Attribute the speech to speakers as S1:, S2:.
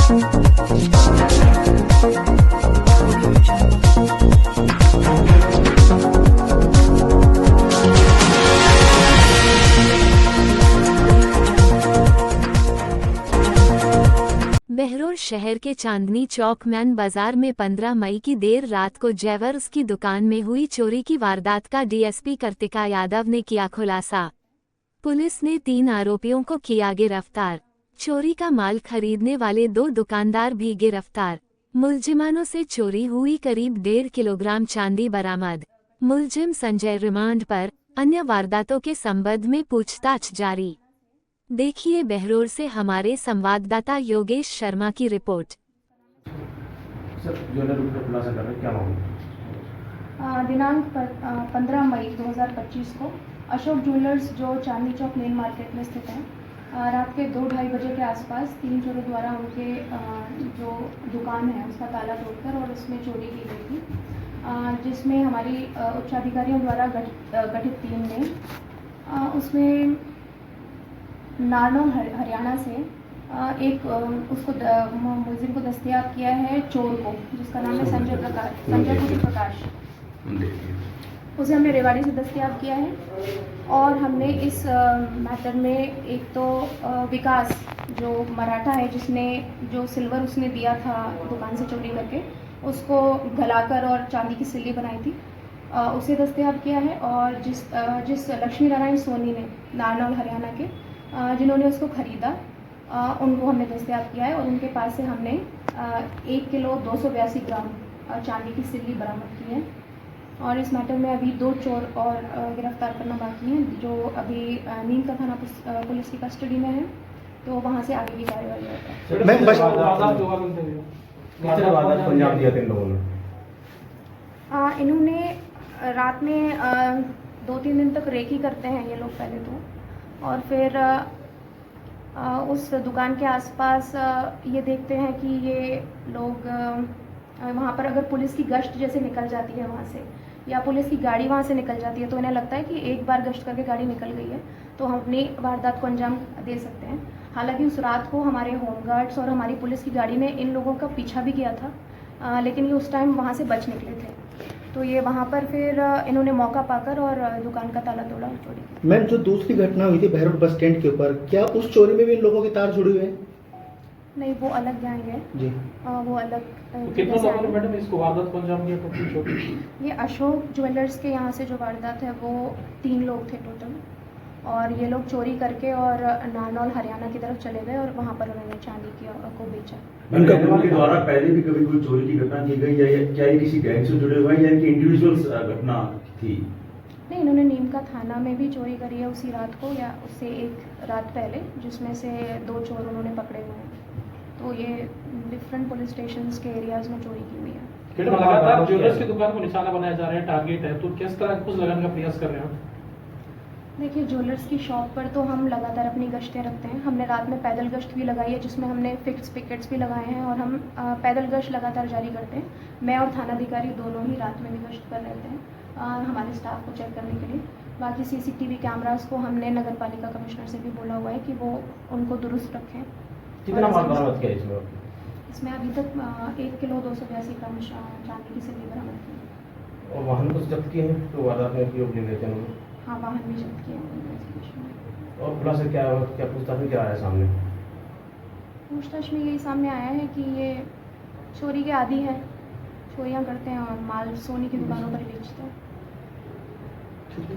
S1: बहरोड शहर के चांदनी चौक मैन बाजार में 15 मई की देर रात को जेवर्स की दुकान में हुई चोरी की वारदात का डीएसपी कार्तिका यादव ने किया खुलासा। पुलिस ने 3 आरोपियों को किया गिरफ्तार। चोरी का माल खरीदने वाले 2 दुकानदार भी गिरफ्तार। मुलजिमानों से चोरी हुई करीब 1.5 किलोग्राम चांदी बरामद। मुलजिम संजय रिमांड पर, अन्य वारदातों के संबंध में पूछताछ जारी। देखिए बहरोड से हमारे संवाददाता योगेश शर्मा की रिपोर्ट।
S2: सर, ज्वेलर का खुलासा कर रहे हैं, क्या मामला?
S3: दिनांक 15 मई 2025 को अशोक ज्वेलर्स जो चांदनी चौक मेन मार्केट में स्थित है, रात के 2-2:30 बजे के आसपास 3 चोरों द्वारा उनके जो दुकान है उसका ताला तोड़कर और उसमें चोरी की गई थी, जिसमें हमारी उच्चाधिकारियों द्वारा गठित टीम ने उसमें नारनौल हरियाणा से एक उसको मुलजिम को दस्तयाब किया है, चोर को, जिसका नाम है संजय प्रकाश। उसे हमने रेवाड़ी से दस्तयाब किया है और हमने इस मैटर में एक तो विकास जो मराठा है, जिसने जो सिल्वर उसने दिया था दुकान से चोरी करके, उसको गलाकर और चांदी की सिल्ली बनाई थी, उसे दस्तयाब किया है। और जिस लक्ष्मी नारायण सोनी ने नारनौल हरियाणा के जिन्होंने उसको ख़रीदा, उनको हमने दस्तयाब किया है और उनके पास से हमने 1 किलो 282 ग्राम चांदी की सिल्ली बरामद की है। और इस मैटर में अभी 2 चोर और गिरफ्तार करना बाकी हैं, जो अभी नीम का थाना पुलिस की कस्टडी में है, तो वहाँ से आगे की कार्रवाई होगी। इन्होंने रात में 2-3 दिन तक रेकी करते हैं ये लोग पहले तो, और फिर उस दुकान के आसपास ये देखते हैं कि ये लोग वहाँ पर अगर पुलिस की गश्त जैसे निकल जाती है वहाँ से, या पुलिस की गाड़ी वहाँ से निकल जाती है, तो इन्हें लगता है कि एक बार गश्त करके गाड़ी निकल गई है तो हम अपनी वारदात को अंजाम दे सकते हैं। हालांकि उस रात को हमारे होमगार्ड्स और हमारी पुलिस की गाड़ी ने इन लोगों का पीछा भी किया था, लेकिन ये उस टाइम वहाँ से बच निकले थे, तो ये वहाँ पर फिर इन्होंने मौका पाकर और दुकान का ताला तोड़ा और चोरी।
S4: मैम, जो दूसरी घटना हुई थी बहरोड बस स्टैंड के ऊपर, क्या उस चोरी में भी इन लोगों के तार जुड़े हुए हैं?
S3: नहीं, वो अलग गैंग है
S4: जी।
S3: वो अलग।
S2: तो कितने लोगों ने मैडम इसको वारदात को अंजाम दिया टोटल?
S3: ये अशोक ज्वेलर्स के यहाँ से जो वारदात है वो 3 लोग थे टोटल, और ये लोग चोरी करके और नारनौल हरियाणा की तरफ चले गए और वहाँ पर उन्होंने चांदी को बेचा।
S5: उनके द्वारा पहले भी कभी कोई चोरी की घटना की गई है, क्या ये किसी गैंग से जुड़े हुए हैं या इनकी इंडिविजुअल घटना थी?
S3: नहीं, इन्होंने नीम का थाना में भी चोरी करी है उसी रात को, या उससे एक रात पहले, जिसमें से 2 चोर उन्होंने पकड़े हुए हैं, तो ये डिफरेंट पुलिस स्टेशंस के एरियाज में चोरी की हुई है।
S2: लगातार ज्वेलर्स की दुकान को निशाना बनाया जा रहा है, टारगेट है, तो किस तरह कुछ लगाने का प्रयास कर रहे हैं?
S3: देखिए, ज्वेलर्स की शॉप पर तो हम लगातार अपनी गश्तें रखते हैं। हमने रात में पैदल गश्त भी लगाई है, जिसमें हमने फिक्स पिकेट्स भी लगाए हैं, और हम पैदल गश्त लगातार जारी करते हैं। मैं और थानाधिकारी दोनों ही रात में भी गश्त पर रहते हैं हमारे स्टाफ को चेक करने के लिए। बाकी CCTV कैमरास को हमने नगर पालिका कमिश्नर से भी बोला हुआ है कि वो उनको दुरुस्त रखें।
S2: कितना माल बरामद किया इसमें?
S3: इसमें अभी तक 1 किलो 282 ग्राम चांदी की सिल्ली बरामद की।
S2: और वाहन को जब्त किए हैं, तो वारदात में उपयोग ले लेते हैं?
S3: हाँ, वाहन भी जब्त किए हैं।
S2: और खुलासा क्या पूछताछ में क्या आया सामने?
S3: पूछताछ में यही सामने आया है कि ये चोरी के आदी है, चोरियाँ करते हैं और माल सोनी की दुकानों पर बेचते हैं।
S2: ठीक है।